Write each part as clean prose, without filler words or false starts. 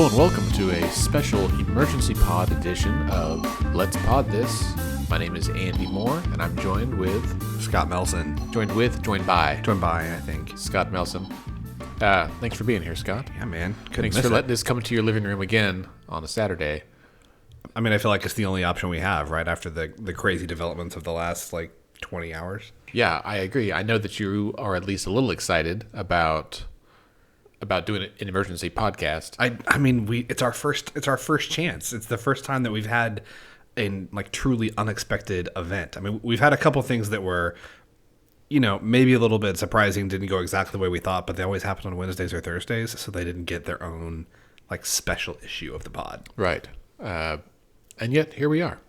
and welcome to a special emergency pod edition of Let's Pod This. My name is Andy Moore, and I'm joined with... Scott Melson. Joined by, I think. Scott Melson. Thanks for being here, Scott. Yeah, man. Thanks for letting us come into your living room again on a Saturday. I mean, I feel like it's the only option we have, right, after the crazy developments of the last, 20 hours. Yeah, I agree. I know that you are at least a little excited about doing an emergency podcast. I mean, it's our first chance. It's the first time that we've had a truly unexpected event. I mean, we've had a couple things that were, maybe a little bit surprising, didn't go exactly the way we thought, but they always happen on Wednesdays or Thursdays, so they didn't get their own special issue of the pod. Right. And yet here we are,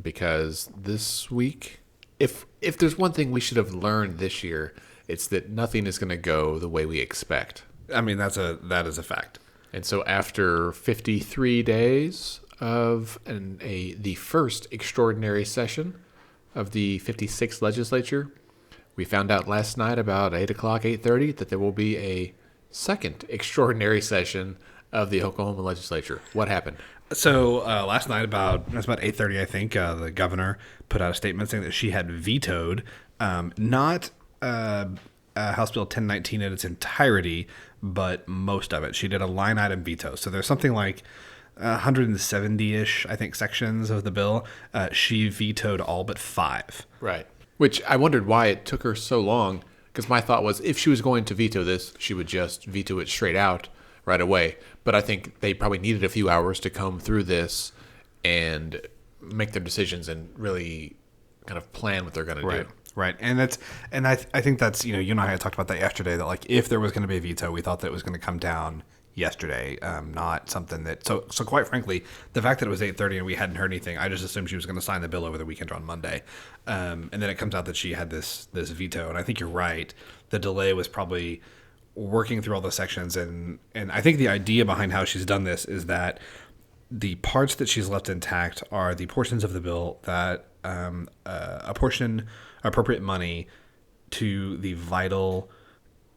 because this week, if there's one thing we should have learned this year, it's that nothing is going to go the way we expect. I mean, that is a fact. And so after 53 days of the first extraordinary session of the 56th legislature, we found out last night about 8:30 that there will be a second extraordinary session of the Oklahoma legislature. What happened? So last night, about 8:30, I think, the governor put out a statement saying that she had vetoed not House Bill 1019 in its entirety, but most of it. She did a line item veto. So there's something like 170-ish, I think, sections of the bill. She vetoed all but 5. Right. Which I wondered why it took her so long, because my thought was if she was going to veto this, she would just veto it straight out right away. But I think they probably needed a few hours to comb through this and make their decisions and really kind of plan what they're going to do. Right, and I think that's, you and I had talked about that yesterday, that if there was going to be a veto, we thought that it was going to come down yesterday, not something that, so quite frankly, the fact that it was 8:30 and we hadn't heard anything, I just assumed she was going to sign the bill over the weekend or on Monday, and then it comes out that she had this veto, and I think you're right, the delay was probably working through all the sections, and I think the idea behind how she's done this is that the parts that she's left intact are the portions of the bill that apportion appropriate money to the vital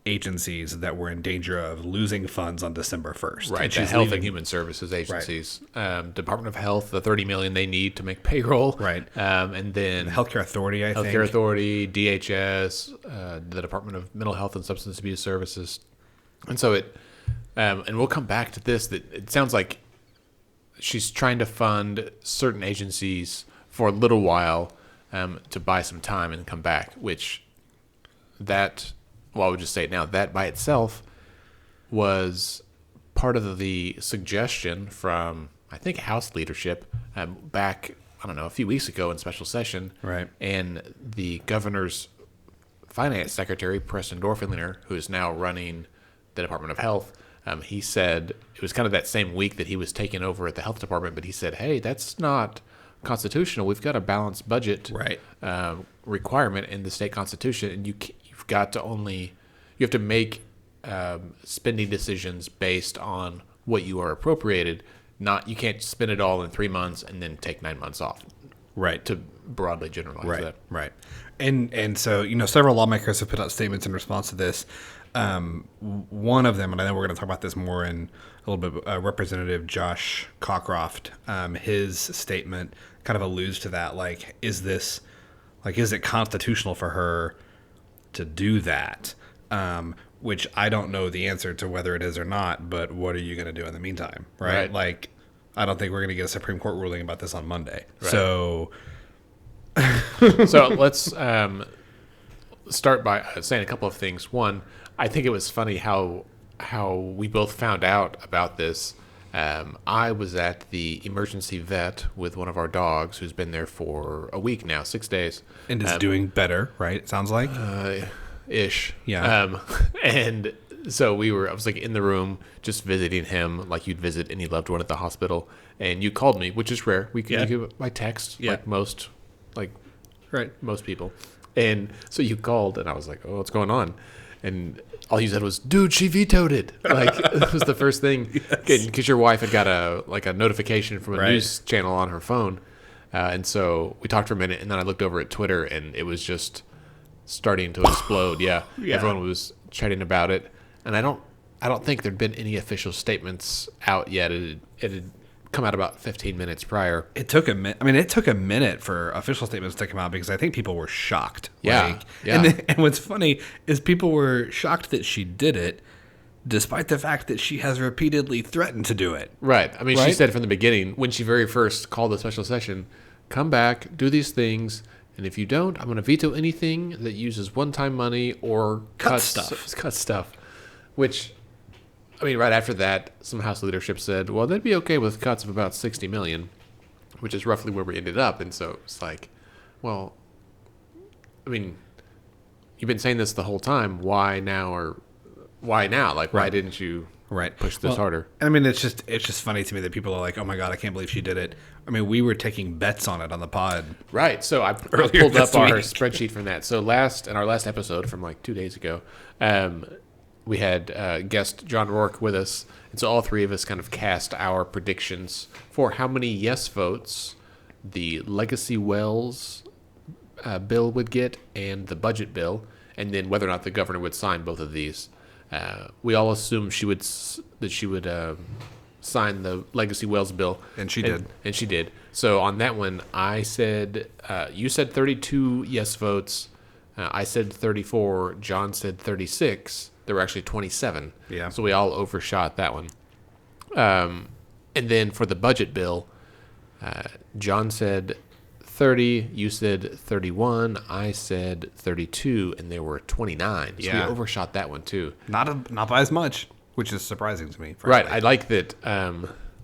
agencies that were in danger of losing funds on December 1st. Right, the Health and Human Services agencies. Right. Department of Health, the $30 million they need to make payroll. Right. And then the Healthcare Authority, I think. Healthcare Authority, DHS, the Department of Mental Health and Substance Abuse Services. And so and we'll come back to this, that it sounds like she's trying to fund certain agencies for a little while to buy some time and come back, which I would just say it now, that by itself was part of the suggestion from, I think, House leadership back, a few weeks ago in special session. Right. And the governor's finance secretary, Preston Dorfenliner, who is now running the Department of Health, he said, it was kind of that same week that he was taking over at the health department, but he said, hey, that's not constitutional. We've got a balanced budget requirement in the state constitution, and you've got to you have to make spending decisions based on what you are appropriated. You can't spend it all in 3 months and then take 9 months off. Right. To broadly generalize that. Right. And so, several lawmakers have put out statements in response to this. One of them, and I know we're going to talk about this more in a little bit, Representative Josh Cockcroft, his statement kind of alludes to that. Is it constitutional for her to do that? Which I don't know the answer to whether it is or not, but what are you going to do in the meantime? Right. I don't think we're going to get a Supreme Court ruling about this on Monday. Right. So let's start by saying a couple of things. One, I think it was funny how we both found out about this. I was at the emergency vet with one of our dogs who's been there for a week now, 6 days. And is doing better, right? It sounds like? Ish. Yeah. And so I was in the room just visiting him like you'd visit any loved one at the hospital. And you called me, which is rare. We could by text, like most people. And so you called, and I was like, oh, what's going on? And all you said was, dude, she vetoed it. That was the first thing. Because your wife had got a notification from a news channel on her phone. And so we talked for a minute, and then I looked over at Twitter, and it was just starting to explode. Yeah. Everyone was chatting about it. And I don't I don't think there'd been any official statements out yet. It had come out about 15 minutes prior. It took a minute. I mean, it took a minute for official statements to come out because I think people were shocked. Yeah. And what's funny is people were shocked that she did it, despite the fact that she has repeatedly threatened to do it. Right. I mean, Right? she said from the beginning, when she very first called the special session, come back, do these things, and if you don't, I'm going to veto anything that uses one-time money or Cut stuff. Cut stuff. Which, I mean, right after that, some House leadership said, well, they'd be okay with cuts of about $60 million, which is roughly where we ended up. And so it's like, well, I mean, you've been saying this the whole time. Why now? Or why now? Like, why didn't you push this harder? I mean, it's just funny to me that people are like, oh my God, I can't believe she did it. I mean, we were taking bets on it on the pod. Right. So I pulled up our spreadsheet from that. So in our last episode from like 2 days ago, we had guest John Rourke with us. And so all three of us kind of cast our predictions for how many yes votes the Legacy Wells bill would get and the budget bill, and then whether or not the governor would sign both of these. We all assumed she would sign the Legacy Wells bill, And she did. And she did. So on that one, I said you said 32 yes votes. I said 34. John said 36. There were actually 27. Yeah. So we all overshot that one. And then for the budget bill, John said 30, you said 31, I said 32, and there were 29. So we overshot that one too. Not by as much, which is surprising to me. Frankly. Right. I like that.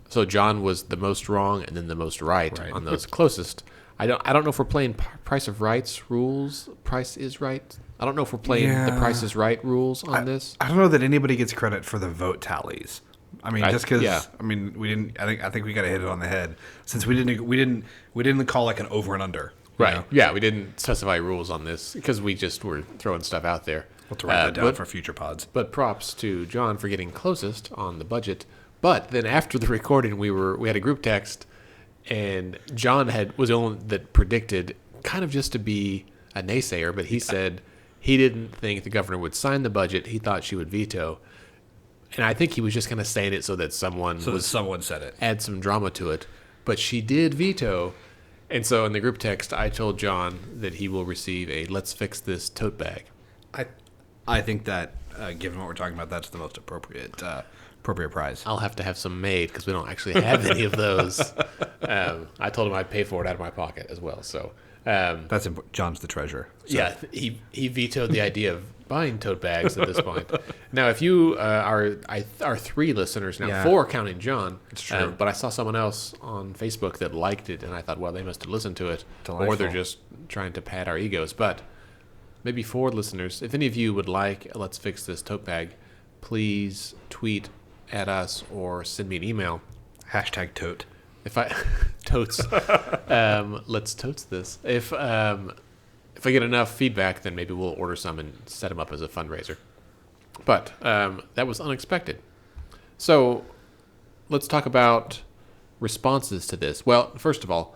So John was the most wrong and then the most right on those closest. I don't know if we're playing Price of Rights rules. Price is Right. I don't know if we're playing the Price is Right rules on this. I don't know that anybody gets credit for the vote tallies. I mean, just because I mean, we didn't. I think we got to hit it on the head since we didn't call like an over and under. Right. Know? Yeah, we didn't specify rules on this because we just were throwing stuff out there. We'll have to write that down for future pods. But props to John for getting closest on the budget. But then after the recording, we had a group text, and John was the only that predicted kind of just to be a naysayer, but he said he didn't think the governor would sign the budget. He thought she would veto. And I think he was just kind of saying it so that someone said it. Add some drama to it. But she did veto. And so in the group text, I told John that he will receive a Let's Fix This tote bag. I think that, given what we're talking about, that's the most appropriate prize. I'll have to have some made because we don't actually have any of those. I told him I'd pay for it out of my pocket as well. So that's John's the treasurer. So. Yeah, he vetoed the idea of buying tote bags at this point. Now, if you are 3 listeners now, 4 counting John. It's true. But I saw someone else on Facebook that liked it, and I thought, well, they must have listened to it. Delightful. Or they're just trying to pad our egos. But maybe 4 listeners, if any of you would like a Let's Fix This tote bag, please tweet at us or send me an email. #tote. If I totes, let's totes this. If I get enough feedback, then maybe we'll order some and set them up as a fundraiser. But that was unexpected. So let's talk about responses to this. Well, first of all,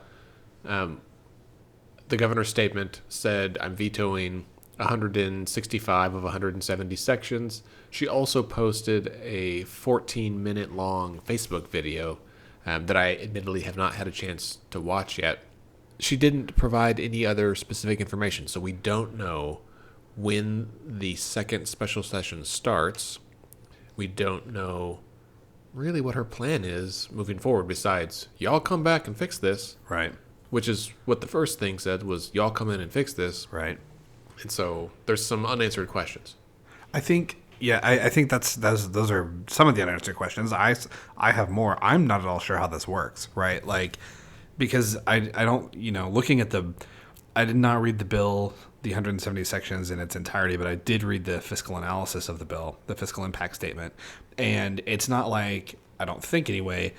the governor's statement said, I'm vetoing 165 of 170 sections. She also posted a 14-minute long Facebook video that I admittedly have not had a chance to watch yet. She didn't provide any other specific information, so we don't know when the second special session starts. We don't know really what her plan is moving forward besides, y'all come back and fix this. Right. Which is what the first thing said was, y'all come in and fix this. Right. And so there's some unanswered questions. I think those are some of the unanswered questions. I have more. I'm not at all sure how this works, right? Like, because I don't, looking at I did not read the bill, the 170 sections in its entirety, but I did read the fiscal analysis of the bill, the fiscal impact statement. And it's not like, I don't think anyway,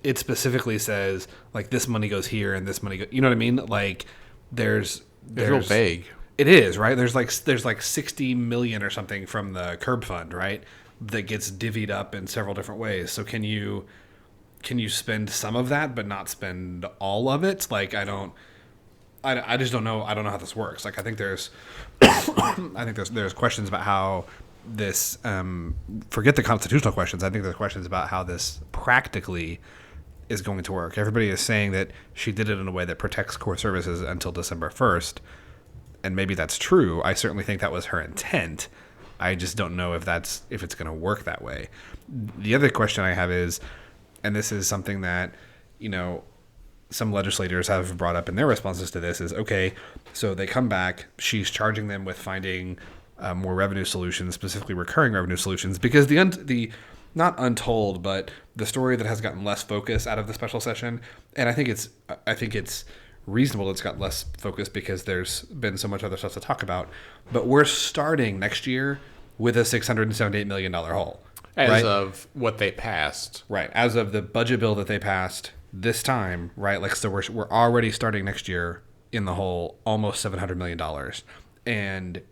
it specifically says, like, this money goes here and this money goes, you know what I mean? Like, there's real vague. It is, right? There's like 60 million or something from the curb fund, right? That gets divvied up in several different ways. So can you spend some of that but not spend all of it? Like, I just don't know. I don't know how this works. Like, I think there's questions about how this forget the constitutional questions. I think the questions about how this practically is going to work. Everybody is saying that she did it in a way that protects core services until December 1st. And maybe that's true. I certainly think that was her intent. I just don't know if it's going to work that way. The other question I have is, and this is something that, some legislators have brought up in their responses to this, is, okay, so they come back, she's charging them with finding more revenue solutions, specifically recurring revenue solutions, because the not untold, but the story that has gotten less focus out of the special session, and I think it's reasonable it's got less focus because there's been so much other stuff to talk about, but we're starting next year with a $678 million hole. As of what they passed. Right. As of the budget bill that they passed this time, right? Like, so we're already starting next year in the hole, almost $700 million. And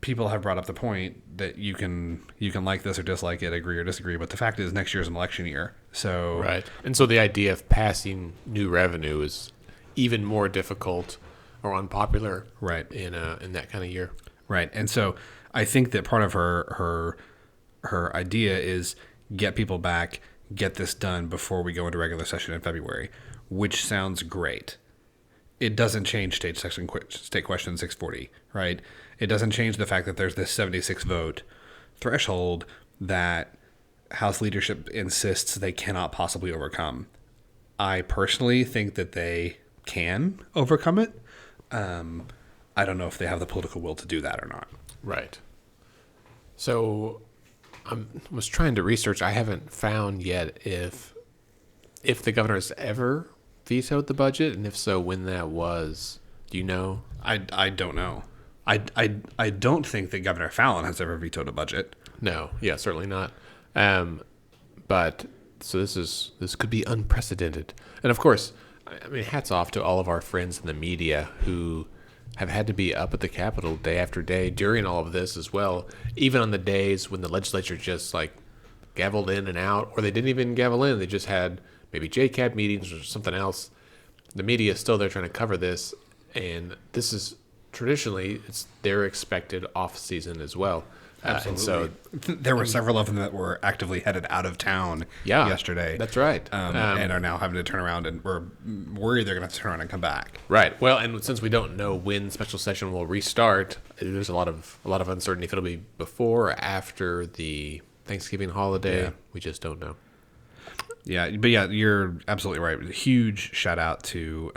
people have brought up the point that you can like this or dislike it, agree or disagree, but the fact is next year is an election year. So right. And so the idea of passing new revenue is even more difficult or unpopular, right, in that kind of year. Right. And so I think that part of her idea is get people back, get this done before we go into regular session in February, which sounds great. It doesn't change state question 640, right? It doesn't change the fact that there's this 76 vote threshold that House leadership insists they cannot possibly overcome. I personally think that they can overcome it. I don't know if they have the political will to do that or not. Right. So I was trying to research. I haven't found yet if the governor has ever vetoed the budget, and if so, when that was. Do you know? I don't know. I don't think that Governor Fallin has ever vetoed a budget. No. Yeah, certainly not. But so this could be unprecedented. And of course, I mean, hats off to all of our friends in the media who have had to be up at the Capitol day after day during all of this as well, even on the days when the legislature just like gavelled in and out, or they didn't even gavel in. They just had maybe JCAB meetings or something else. The media is still there trying to cover this, and this is traditionally it's their expected off season as well. Absolutely. And so there were several of them that were actively headed out of town yesterday. That's right. And are now having to turn around, and we're worried they're going to have to turn around and come back. Right. Well, and since we don't know when special session will restart, there's a lot of uncertainty if it'll be before or after the Thanksgiving holiday. Yeah. We just don't know. Yeah, but yeah, you're absolutely right. Huge shout out to,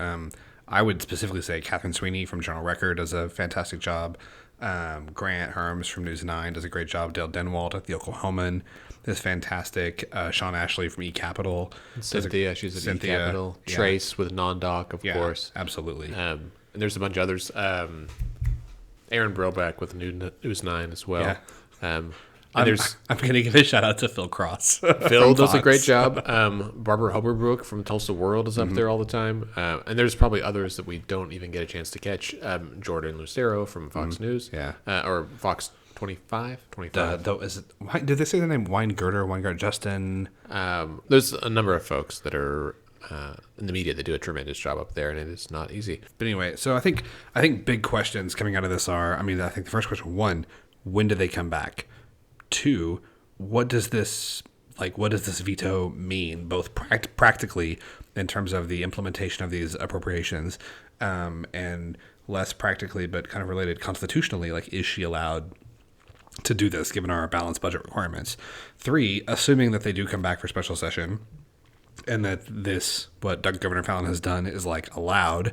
I would specifically say Catherine Sweeney from Journal Record does a fantastic job. Grant Herms from News 9 does a great job. Dale Denwalt at the Oklahoman is fantastic. Sean Ashley from eCapital. Cynthia, she's at eCapital. Yeah. Trace with Non-Doc, of course. Absolutely. And there's a bunch of others. Aaron Brobeck with News 9 as well. Yeah. I'm going to give a shout out to Phil Cross. Phil does a great job. Barbara Hoberbrook from Tulsa World is up there all the time. And there's probably others that we don't even get a chance to catch. Jordan Lucero from Fox News. Yeah. Or Fox 25. Did they say the name Weingart Justin? There's a number of folks that are in the media that do a tremendous job up there, and it is not easy. But anyway, so I think big questions coming out of this are, I think the first question, 1, when do they come back? 2, what does this veto mean, both practically in terms of the implementation of these appropriations, and less practically, but kind of related constitutionally, like, is she allowed to do this given our balanced budget requirements? 3, assuming that they do come back for special session and that this, what Governor Fallin has done, is like allowed,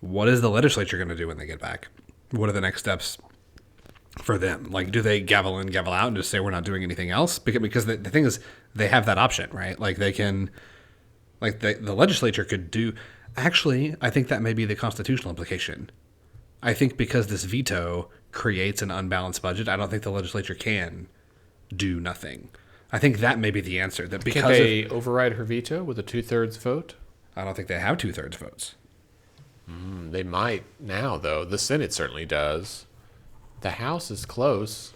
what is the legislature going to do when they get back? What are the next steps for them? Like, do they gavel in, gavel out, and just say we're not doing anything else? Because the thing is, they have that option, right? Like, they can, like, the legislature could do. Actually, I think that may be the constitutional implication. I think because this veto creates an unbalanced budget, I don't think the legislature can do nothing. I think that may be the answer. That because can they override her veto with a 2/3 vote? I don't think they have 2/3 votes. They might now, though. The Senate certainly does. The House is close.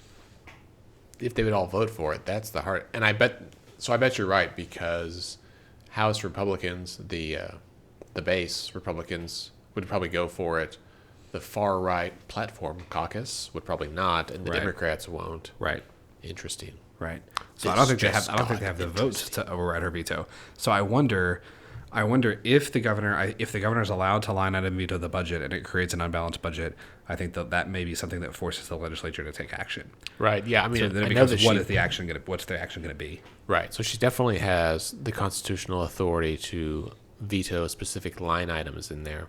If they would all vote for it, that's the hard. And I bet you're right, because House Republicans, the base Republicans, would probably go for it. The far right platform caucus would probably not, and the Democrats won't. Right. Interesting. right? So I don't think they have the votes to override her veto. So I wonder if the governor is allowed to line item veto the budget and it creates an unbalanced budget. I think that may be something that forces the legislature to take action. Right. Yeah. I mean, So then it becomes what's the action going to be? Right. So she definitely has the constitutional authority to veto specific line items in there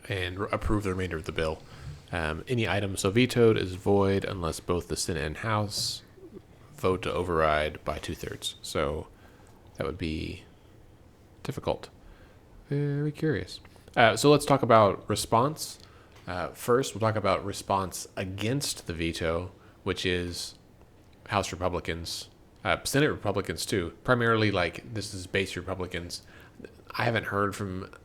and approve the remainder of the bill. Any item so vetoed is void unless both the Senate and House vote to override by 2/3. So that would be difficult. Very curious. So let's talk about response. First, we'll talk about response against the veto, which is House Republicans, Senate Republicans too. Primarily, like, this is base Republicans. I haven't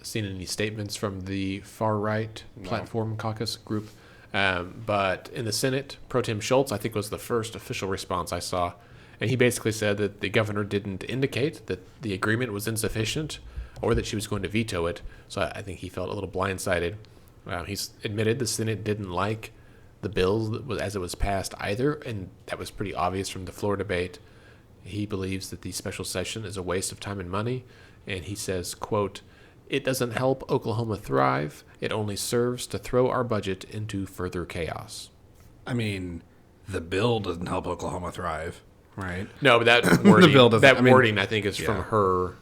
seen any statements from the far right platform caucus group. But in the Senate, Pro Tem Schultz, I think, was the first official response I saw. And he basically said that the governor didn't indicate that the agreement was insufficient or that she was going to veto it. So I think he felt a little blindsided. He's admitted the Senate didn't like the bill as it was passed either, and that was pretty obvious from the floor debate. He believes that the special session is a waste of time and money, and he says, quote, "It doesn't help Oklahoma thrive. It only serves to throw our budget into further chaos." I mean, the bill doesn't help Oklahoma thrive, right? No, but that wording, bill doesn't- I think, is from her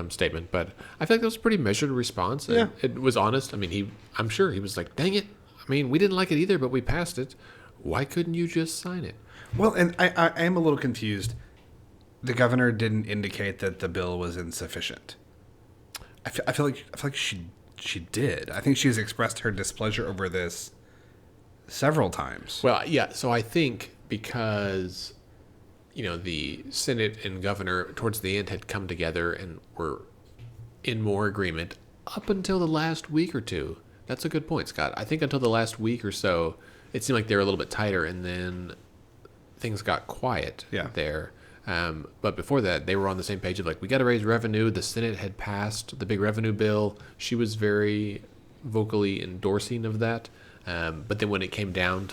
statement. But I feel like that was a pretty measured response. And it was honest. I mean, I'm sure he was like, "Dang it! I mean, we didn't like it either, but we passed it. Why couldn't you just sign it?" Well, and I am a little confused. The governor didn't indicate that the bill was insufficient. I feel like she did. I think she's expressed her displeasure over this several times. Well, yeah. So I think because the Senate and governor towards the end had come together and were in more agreement up until the last week or two. That's a good point, Scott. I think until the last week or so, it seemed like they were a little bit tighter, and then things got quiet there. But before that, they were on the same page of like, we got to raise revenue. The Senate had passed the big revenue bill. She was very vocally endorsing of that. But then when it came down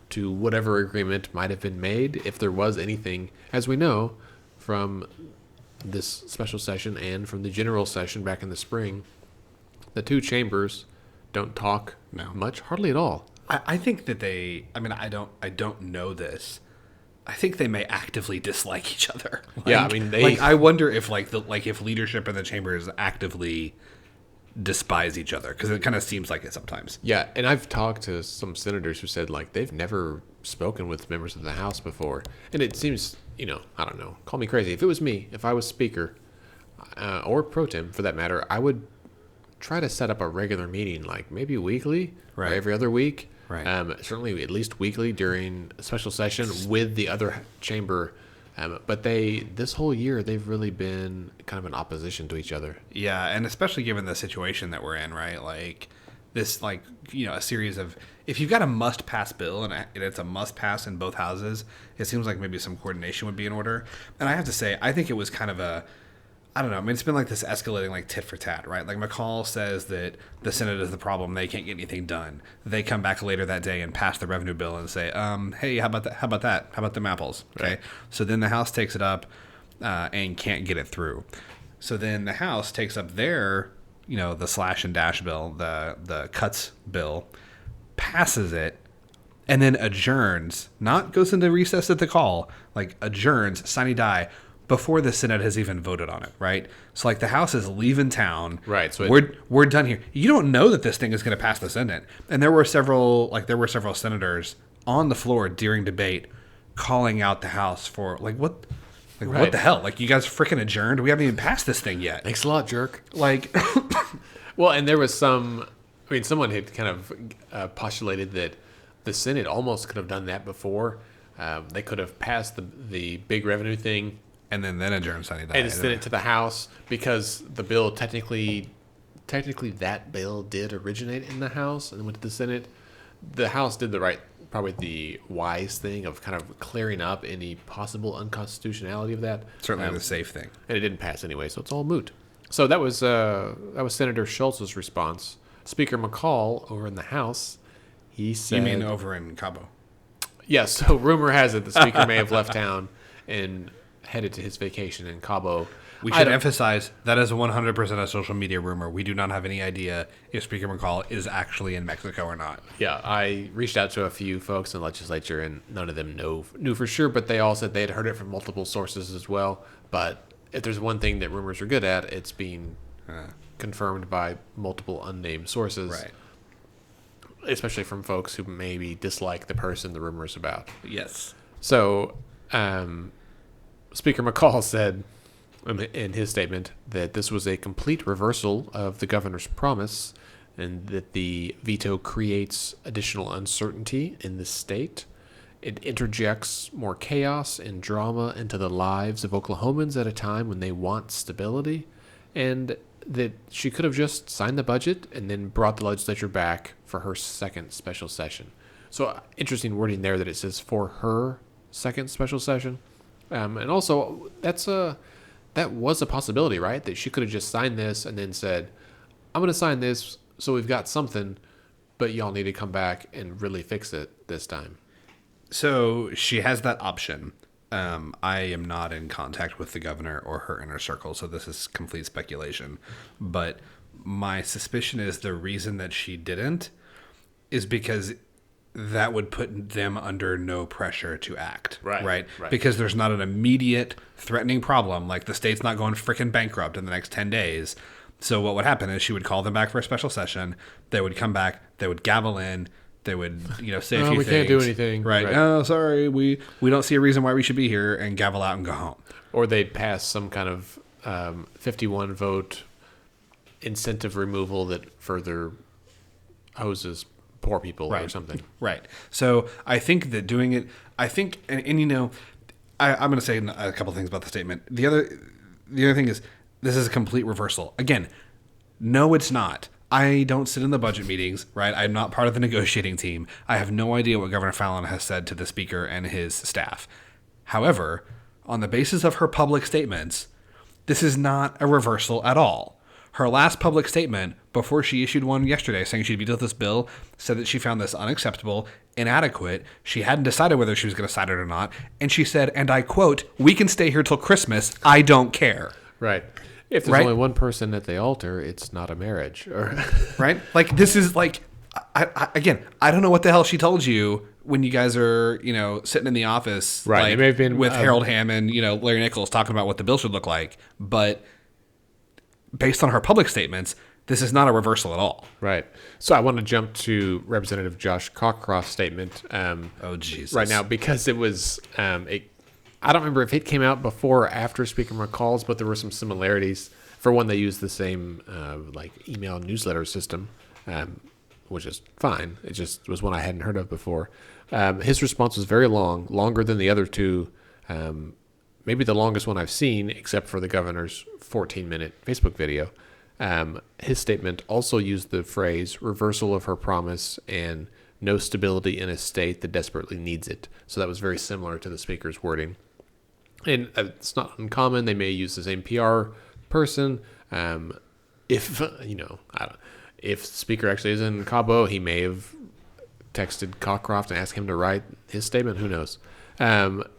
to whatever agreement might have been made, if there was anything, as we know from this special session and from the general session back in the spring, the two chambers don't talk much, hardly at all. I think that I don't know this. I think they may actively dislike each other. I mean, I wonder if if leadership in the chambers actively despise each other, because it kind of seems like it sometimes. Yeah, and I've talked to some senators who said like they've never spoken with members of the House before, and it seems I don't know. Call me crazy. If it was me, if I was Speaker, or Pro Tem for that matter, I would try to set up a regular meeting, like maybe weekly or every other week. Right. Certainly at least weekly during a special session with the other chamber. But this whole year, they've really been kind of in opposition to each other. Yeah, and especially given the situation that we're in, right? Like this, a series of, if you've got a must-pass bill and it's a must-pass in both houses, it seems like maybe some coordination would be in order. And I have to say, I think it was kind of I don't know. I mean, it's been like this escalating, like tit for tat, right? Like McCall says that the Senate is the problem; they can't get anything done. They come back later that day and pass the revenue bill and say, "Hey, how about that? How about that? How about them apples?" Okay. Right. So then the House takes it up and can't get it through. So then the House takes up their, the slash and dash bill, the cuts bill, passes it, and then adjourns. Not goes into recess at the call, like adjourns, sine die, before the Senate has even voted on it, right? So the House is leaving town. Right. So we're done here. You don't know that this thing is going to pass the Senate. And there were several senators on the floor during debate calling out the House for what what the hell? You guys freaking adjourned? We haven't even passed this thing yet. Thanks a lot, jerk. Well, and there was someone had kind of postulated that the Senate almost could have done that before. They could have passed the big revenue thing. And then adjourn Sunday night. And sent it to the House because the bill technically that bill did originate in the House and went to the Senate. The House did probably the wise thing of kind of clearing up any possible unconstitutionality of that. Certainly the safe thing. And it didn't pass anyway, so it's all moot. So that was Senator Schultz's response. Speaker McCall over in the House, he said... You mean over in Cabo? Yes, so rumor has it the speaker may have left town and headed to his vacation in Cabo. We should emphasize that is 100% a social media rumor. We do not have any idea if Speaker McCall is actually in Mexico or not. Yeah, I reached out to a few folks in the legislature, and none of them knew for sure, but they all said they had heard it from multiple sources as well. But if there's one thing that rumors are good at, it's being confirmed by multiple unnamed sources. Right. Especially from folks who maybe dislike the person the rumor is about. Yes. So, Speaker McCall said in his statement that this was a complete reversal of the governor's promise and that the veto creates additional uncertainty in the state. It interjects more chaos and drama into the lives of Oklahomans at a time when they want stability, and that she could have just signed the budget and then brought the legislature back for her second special session. So interesting wording there that it says for her second special session. And also that was a possibility, right? That she could have just signed this and then said, I'm going to sign this so we've got something, but y'all need to come back and really fix it this time. So she has that option. I am not in contact with the governor or her inner circle, so this is complete speculation. But my suspicion is the reason that she didn't is because that would put them under no pressure to act. Right? Because there's not an immediate threatening problem. Like the state's not going freaking bankrupt in the next 10 days. So what would happen is she would call them back for a special session. They would come back. They would gavel in. They would, say a few things. We can't do anything. Right. Oh, sorry. We don't see a reason why we should be here, and gavel out and go home. Or they'd pass some kind of 51 vote incentive removal that further hoses poor people or something. Right. So I think that doing it, I'm going to say a couple things about the statement. The other thing is this is a complete reversal. Again, no, it's not. I don't sit in the budget meetings, right? I'm not part of the negotiating team. I have no idea what Governor Fallin has said to the speaker and his staff. However, on the basis of her public statements, this is not a reversal at all. Her last public statement, before she issued one yesterday saying she'd veto this bill, said that she found this unacceptable, inadequate. She hadn't decided whether she was going to sign it or not. And she said, and I quote, "We can stay here till Christmas. I don't care." Right. If there's only one person at the altar, it's not a marriage. Right? Like, this is like, I don't know what the hell she told you when you guys are, sitting in the office. Right. Like, it may have been with Harold Hammond, Larry Nichols talking about what the bill should look like. But based on her public statements, this is not a reversal at all. Right. So I want to jump to Representative Josh Cockcroft's statement. Oh, Jesus. Right now, because it was, I don't remember if it came out before or after Speaker McCall's, but there were some similarities. For one, they used the same email newsletter system, which is fine. It just was one I hadn't heard of before. His response was very long, longer than the other two, maybe the longest one I've seen, except for the governor's 14-minute Facebook video. His statement also used the phrase reversal of her promise and no stability in a state that desperately needs it. So that was very similar to the speaker's wording. And it's not uncommon. They may use the same PR person. If the speaker actually is in Cabo, he may have texted Cockcroft and asked him to write his statement. Who knows? But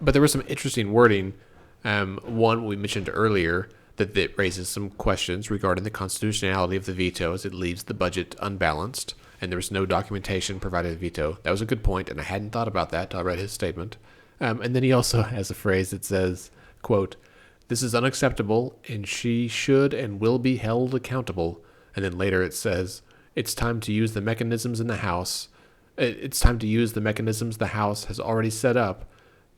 there was some interesting wording. One we mentioned earlier that raises some questions regarding the constitutionality of the veto as it leaves the budget unbalanced, and there was no documentation provided of veto. That was a good point, and I hadn't thought about that until I read his statement. And then he also has a phrase that says, quote, "This is unacceptable, and she should and will be held accountable." And then later it says, "It's time to use the mechanisms in the House. It's time to use the mechanisms the House has already set up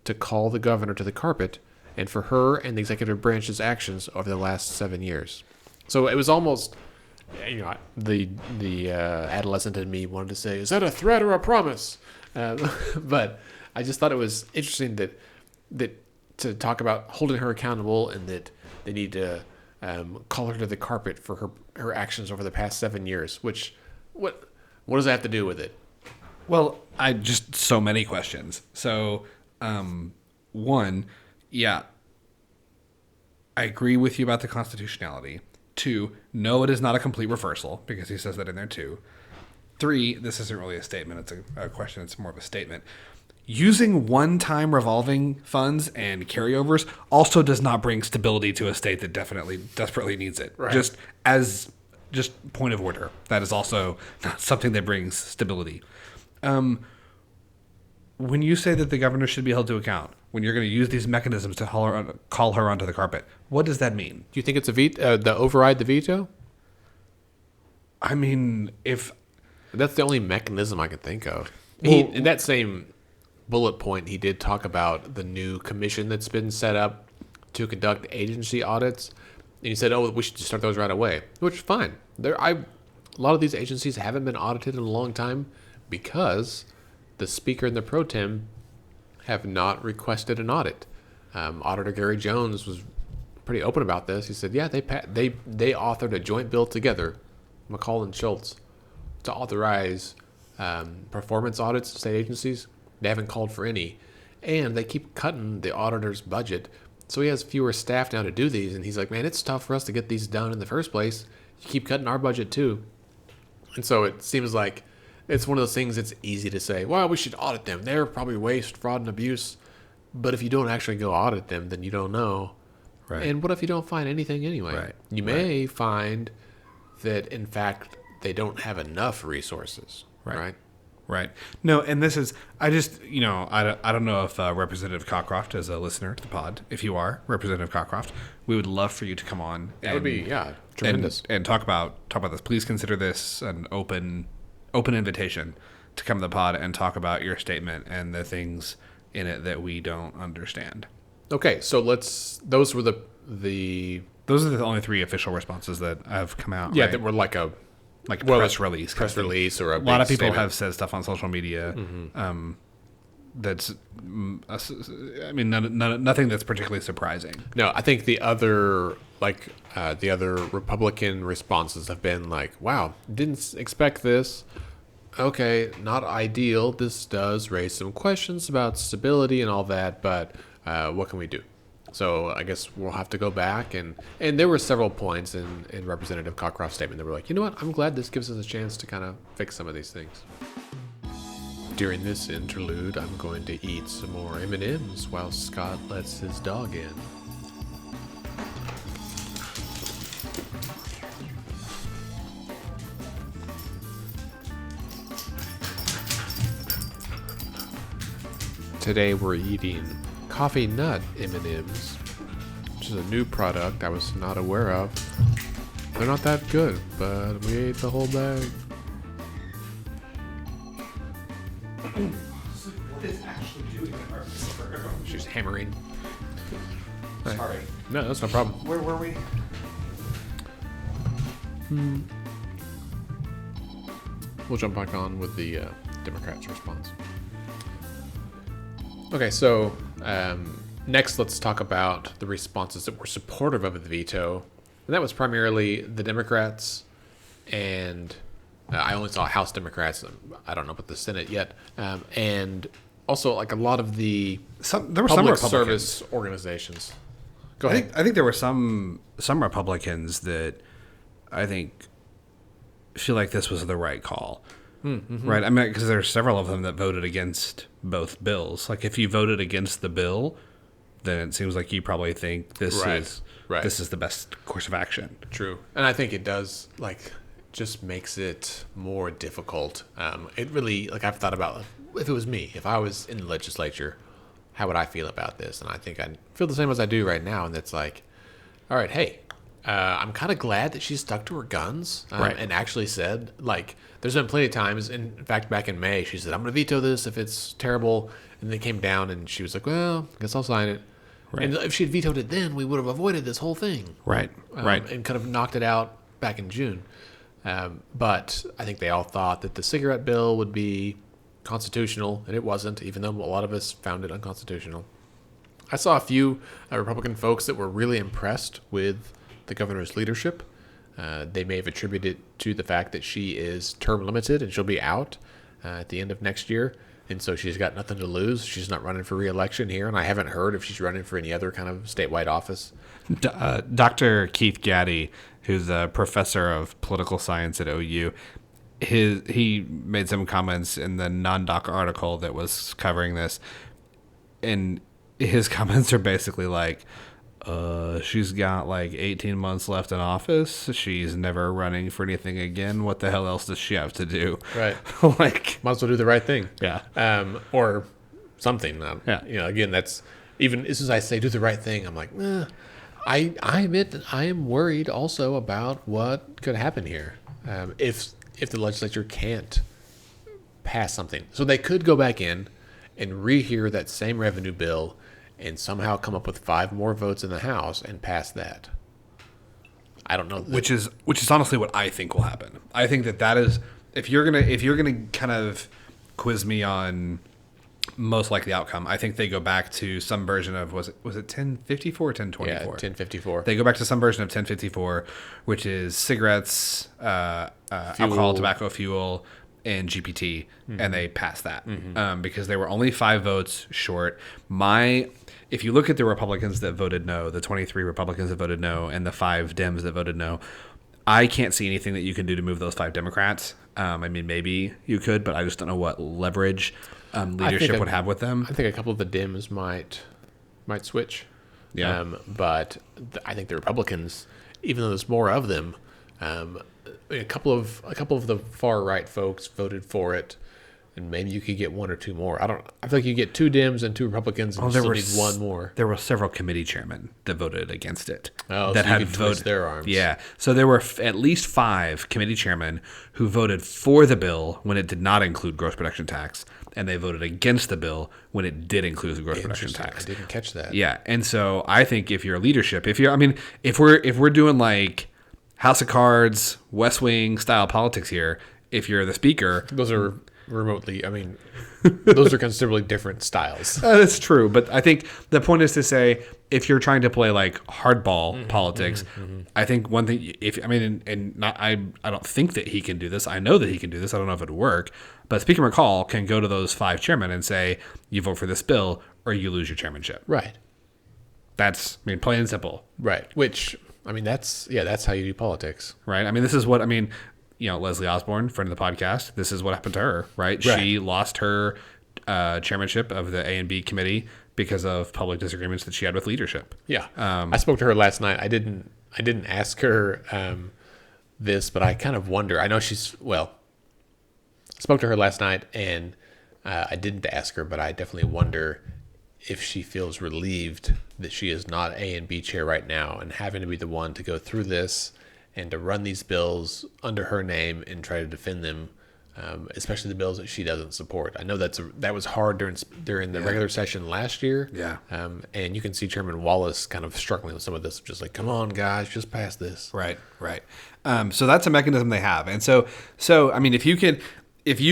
to call the governor to the carpet, and for her and the executive branch's actions over the last 7 years." So it was almost, the adolescent in me wanted to say, "Is that a threat or a promise?" But I just thought it was interesting that to talk about holding her accountable and that they need to call her to the carpet for her actions over the past 7 years. Which what does that have to do with it? Well, I just so many questions. So, one, yeah, I agree with you about the constitutionality. Two, no, it is not a complete reversal because he says that in there too. 3, this isn't really a statement. It's a question. It's more of a statement. Using one-time revolving funds and carryovers also does not bring stability to a state that desperately needs it. Right. Just point of order. That is also not something that brings stability. When you say that the governor should be held to account, when you're going to use these mechanisms to call her onto the carpet, what does that mean? Do you think it's a veto? The override the veto? I mean, if That's the only mechanism I could think of. Well- In that same bullet point, he did talk about the new commission that's been set up to conduct agency audits. And he said, we should just start those right away, which is fine. A lot of these agencies haven't been audited in a long time because the speaker and the pro tem have not requested an audit. Auditor Gary Jones was pretty open about this. He said, they authored a joint bill together, McCall and Schultz, to authorize performance audits of state agencies. They haven't called for any. And they keep cutting the auditor's budget. So he has fewer staff now to do these. And he's like, man, it's tough for us to get these done in the first place. You keep cutting our budget too. And so it seems like it's one of those things that's easy to say, well, we should audit them. They're probably waste, fraud, and abuse. But if you don't actually go audit them, then you don't know. Right. And what if you don't find anything anyway? Right. You may find that, in fact, they don't have enough resources. Right? Right. No, and this is, I just, I don't know if Representative Cockcroft is a listener to the pod. If you are, Representative Cockcroft, we would love for you to come on. That would be, tremendous. And talk about this. Please consider this an open invitation to come to the pod and talk about your statement and the things in it that we don't understand. Okay, so those were the Those are the only 3 official responses that have come out. yeah, right? that were like a press release. press release or A lot of people have said stuff on social media. That's, I mean, nothing that's particularly surprising. No, I think the other Republican responses have been like, wow, didn't expect this. Okay, not ideal. This does raise some questions about stability and all that, but what can we do? So I guess we'll have to go back. And there were several points in Representative Cockcroft's statement that were like, you know what, I'm glad this gives us a chance to kind of fix some of these things. During this interlude, I'm going to eat some more M&Ms while Scott lets his dog in. Today we're eating coffee nut M&Ms, which is a new product I was not aware of. They're not that good, but we ate the whole bag. What is actually doing our She's hammering. Sorry. No, that's no problem. Where were we? We'll jump back on with the Democrats' response. Okay, so next let's talk about the responses that were supportive of the veto. And that was primarily the Democrats, and I only saw House Democrats. I don't know about the Senate yet. And also like a lot of the There were some public Republicans. service organizations. Go ahead. I think there were some Republicans that I think feel like this was the right call. Mm-hmm. Right? I mean, because there's several of them that voted against both bills. Like, if you voted against the bill, then it seems like you probably think this is the best course of action. True. And I think it does, just makes it more difficult. It really, I've thought about, if it was me, if I was in the legislature, how would I feel about this? And I think I'd feel the same as I do right now. And it's like, all right, hey, I'm kind of glad that she stuck to her guns and actually said, there's been plenty of times, in fact, back in May, she said, I'm going to veto this if it's terrible. And they came down and she was like, well, I guess I'll sign it. Right. And if she had vetoed it then, we would have avoided this whole thing. Right. And could have knocked it out back in June. But I think they all thought that the cigarette bill would be constitutional, and it wasn't, even though a lot of us found it unconstitutional. I saw a few Republican folks that were really impressed with the governor's leadership. They may have attributed it to the fact that she is term limited and she'll be out at the end of next year. And so she's got nothing to lose. She's not running for re-election here. And I haven't heard if she's running for any other kind of statewide office. Dr. Keith Gaddy, who's a professor of political science at OU, he made some comments in the non-doc article that was covering this, and his comments are basically like, she's got like 18 months left in office. She's never running for anything again. What the hell else does she have to do? Right. Like, might as well do the right thing. Yeah. Or something. Yeah. Again, that's even as soon as I say do the right thing, I'm like, I admit that I am worried also about what could happen here if the legislature can't pass something. So they could go back in and rehear that same revenue bill and somehow come up with 5 more votes in the House and pass that. I don't know. Which is honestly what I think will happen. I think that is if you're gonna kind of quiz me on most likely outcome, I think they go back to some version of was it 1054 or 1024? Yeah, 1054. They go back to some version of 1054, which is cigarettes, alcohol, tobacco, fuel, and GPT, and they passed that because they were only 5 votes short. If you look at the Republicans that voted no, the 23 Republicans that voted no, and the 5 Dems that voted no, I can't see anything that you can do to move those 5 Democrats. I mean, maybe you could, but I just don't know what leverage leadership would have with them. I think a couple of the Dems might switch. Yeah. But I think the Republicans, even though there's more of them, a couple of the far right folks voted for it, and maybe you could get 1 or 2 more. I feel like you get 2 Dems and 2 Republicans, and you still need 1 more. There were several committee chairmen that voted against it. Oh, that so you could twist their arms. Yeah. So there were at least 5 committee chairmen who voted for the bill when it did not include gross production tax, and they voted against the bill when it did include the gross production tax. I didn't catch that. Yeah. And so I think if you're leadership, if we're doing like House of Cards, West Wing style politics here, if you're the speaker, those are remotely, those are considerably different styles. That's true, but I think the point is to say if you're trying to play like hardball politics, I think one thing, I don't think that he can do this. I know that he can do this. I don't know if it'd work, but Speaker McCall can go to those 5 chairmen and say, you vote for this bill or you lose your chairmanship. Right. That's, plain and simple. Right. Which, that's how you do politics. Right. This is what, Leslie Osborne, friend of the podcast, this is what happened to her, right? She lost her chairmanship of the A and B committee because of public disagreements that she had with leadership. Yeah. I spoke to her last night. I didn't ask her this, but I kind of wonder. I know I spoke to her last night, and I didn't ask her, but I definitely wonder if she feels relieved that she is not A and B chair right now and having to be the one to go through this and to run these bills under her name and try to defend them, especially the bills that she doesn't support. I know that was hard during the regular session last year. Yeah. And you can see Chairman Wallace kind of struggling with some of this, just like, come on, guys, just pass this. Right. So that's a mechanism they have. And so if you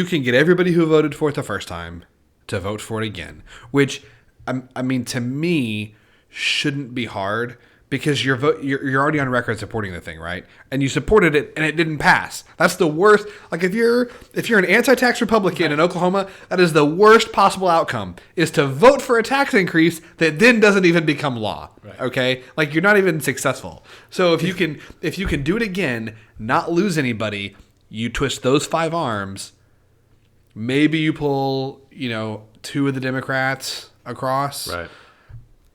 can get everybody who voted for it the first time to vote for it again, which, to me, shouldn't be hard, because you're already on record supporting the thing, right? And you supported it and it didn't pass. That's the worst. Like if you're an anti-tax Republican in Oklahoma, that is the worst possible outcome, is to vote for a tax increase that then doesn't even become law. Right. Okay? Like you're not even successful. So if you can do it again, not lose anybody, you twist those 5 arms, maybe you pull, 2 of the Democrats across. Right.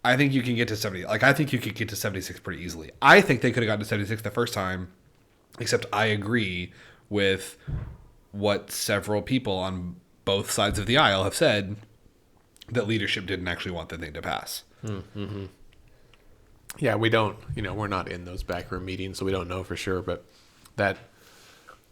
I think you can get to 70. I think you could get to 76 pretty easily. I think they could have gotten to 76 the first time, except I agree with what several people on both sides of the aisle have said, that leadership didn't actually want the thing to pass. Mm-hmm. Yeah, we don't, we're not in those backroom meetings, so we don't know for sure, but that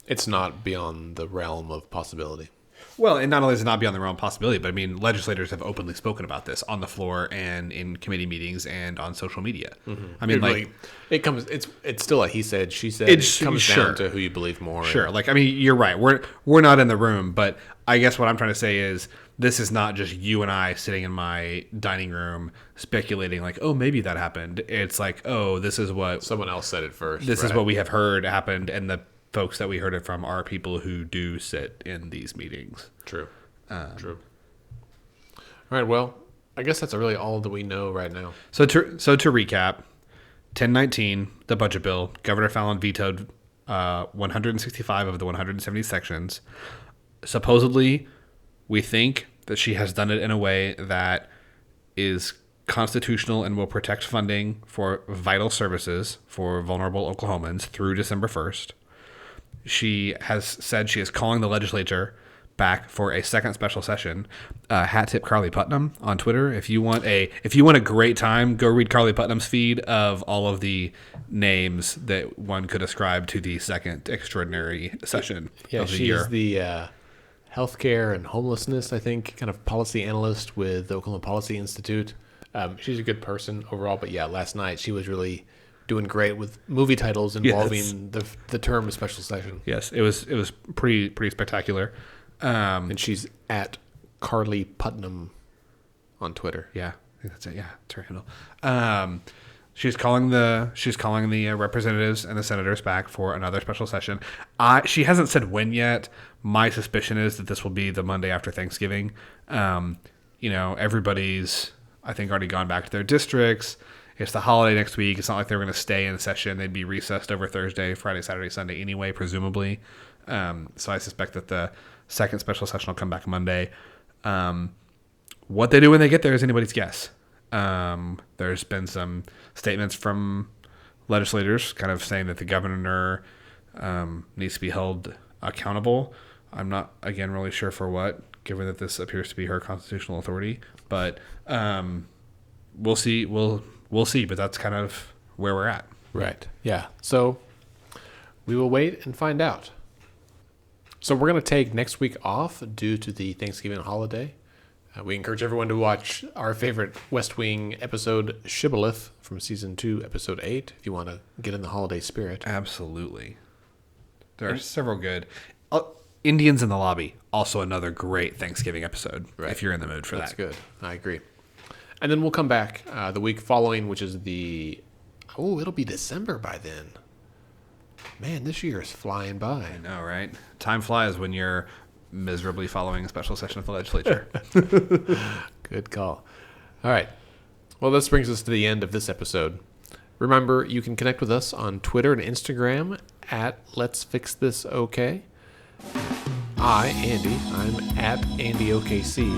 it's not beyond the realm of possibility. Well, and not only is it not beyond the realm of possibility, but legislators have openly spoken about this on the floor and in committee meetings and on social media. Mm-hmm. It's still a he said, she said. It comes down to who you believe more. Sure. You're right. We're not in the room, but I guess what I'm trying to say is this is not just you and I sitting in my dining room speculating like, oh, maybe that happened. It's like, oh, this is what someone else said it first. This is what we have heard happened, and the folks that we heard it from are people who do sit in these meetings. True. True. All right. Well, I guess that's really all that we know right now. So to recap, 1019, the budget bill, Governor Fallin vetoed 165 of the 170 sections. Supposedly, we think that she has done it in a way that is constitutional and will protect funding for vital services for vulnerable Oklahomans through December 1st. She has said she is calling the legislature back for a second special session. Hat tip Carly Putnam on Twitter. If you want a great time, go read Carly Putnam's feed of all of the names that one could ascribe to the second extraordinary session of the year. She's the healthcare and homelessness, I think, kind of policy analyst with the Oklahoma Policy Institute. She's a good person overall, but yeah, last night she was really doing great with movie titles involving the term special session. Yes, it was pretty spectacular. And she's at Carly Putnam on Twitter. Yeah, I think that's it. Yeah, that's her handle. She's calling the representatives and the senators back for another special session. She hasn't said when yet. My suspicion is that this will be the Monday after Thanksgiving. Everybody's, I think, already gone back to their districts. It's the holiday next week. It's not like they're going to stay in session. They'd be recessed over Thursday, Friday, Saturday, Sunday anyway, presumably. So I suspect that the second special session will come back Monday. What they do when they get there is anybody's guess. There's been some statements from legislators kind of saying that the governor needs to be held accountable. I'm not, again, really sure for what, given that this appears to be her constitutional authority. But we'll see. We'll see. But that's kind of where we're at. Right. Yeah. So we will wait and find out. So we're going to take next week off due to the Thanksgiving holiday. We encourage everyone to watch our favorite West Wing episode, Shibboleth, from Season 2, Episode 8, if you want to get in the holiday spirit. Absolutely. There are several good. Indians in the Lobby, also another great Thanksgiving episode, right, if you're in the mood for That's that. That's good. I agree. And then we'll come back the week following, which is it'll be December by then. Man, this year is flying by. I know, right? Time flies when you're miserably following a special session of the legislature. Good call. All right. Well, this brings us to the end of this episode. Remember, you can connect with us on Twitter and Instagram at Let's Fix This OK. I'm at AndyOKC.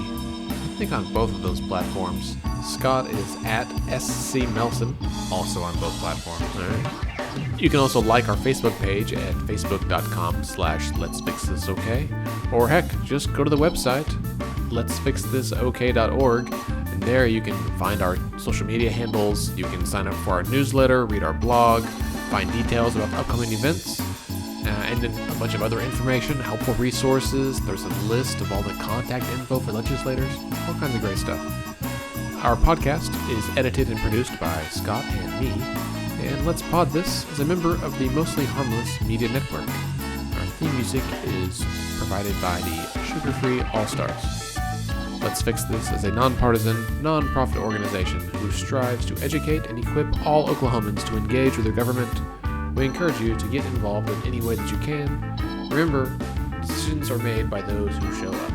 I think on both of those platforms. Scott is at SC Melson. Also on both platforms. All right. You can also like our Facebook page at facebook.com/Let's Fix This OK. Or heck, just go to the website, letsfixthisok.org, and there you can find our social media handles. You can sign up for our newsletter, read our blog, find details about upcoming events, and then a bunch of other information, helpful resources. There's a list of all the contact info for legislators, all kinds of great stuff. Our podcast is edited and produced by Scott and me, and Let's Pod This is a member of the Mostly Harmless Media Network. Our theme music is provided by the Sugar-Free All-Stars. Let's Fix This is a nonpartisan, non-profit organization who strives to educate and equip all Oklahomans to engage with their government. We encourage you to get involved in any way that you can. Remember, decisions are made by those who show up.